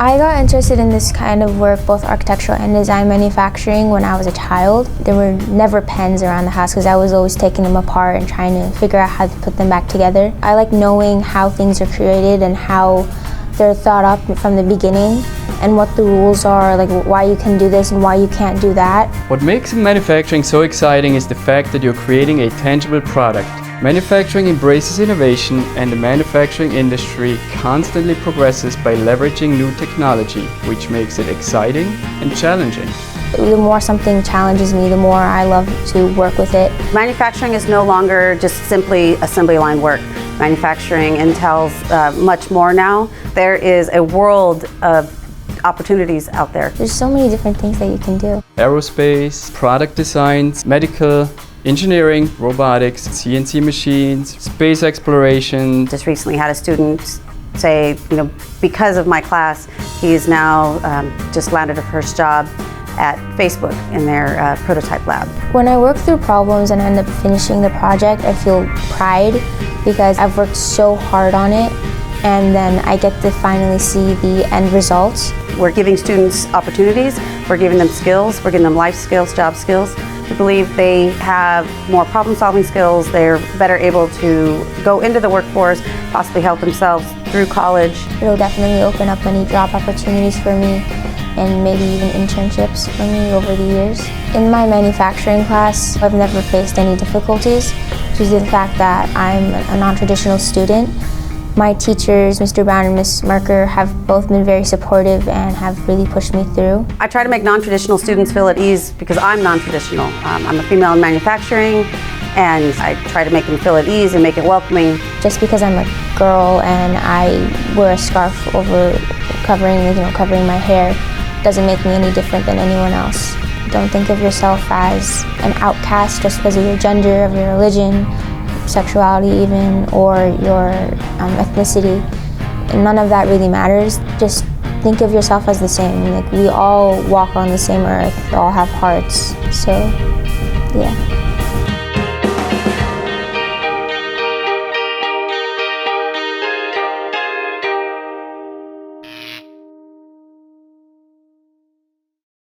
I got interested in this kind of work, both architectural and design manufacturing, when I was a child. There were never pens around the house because I was always taking them apart and trying to figure out how to put them back together. I like knowing how things are created and how they're thought up from the beginning and what the rules are, like why you can do this and why you can't do that. What makes manufacturing so exciting is the fact that you're creating a tangible product. Manufacturing embraces innovation, and the manufacturing industry constantly progresses by leveraging new technology, which makes it exciting and challenging. The more something challenges me, the more I love to work with it. Manufacturing is no longer just simply assembly line work. Manufacturing entails much more now. There is a world of opportunities out there. There's so many different things that you can do. Aerospace, product designs, medical, engineering, robotics, CNC machines, space exploration. Just recently had a student say, because of my class, he's now just landed a first job at Facebook in their prototype lab. When I work through problems and end up finishing the project, I feel pride because I've worked so hard on it, and then I get to finally see the end results. We're giving students opportunities, we're giving them skills, we're giving them life skills, job skills. We believe they have more problem-solving skills, they're better able to go into the workforce, possibly help themselves through college. It'll definitely open up many job opportunities for me and maybe even internships for me over the years. In my manufacturing class, I've never faced any difficulties due to the fact that I'm a non-traditional student. My teachers, Mr. Brown and Ms. Merker, have both been very supportive and have really pushed me through. I try to make non-traditional students feel at ease because I'm non-traditional. I'm a female in manufacturing, and I try to make them feel at ease and make it welcoming. Just because I'm a girl and I wear a scarf over covering my hair doesn't make me any different than anyone else. Don't think of yourself as an outcast just because of your gender, of your religion, sexuality even, or your ethnicity. None of that really matters. Just think of yourself as the same. Like, we all walk on the same earth, we all have hearts. So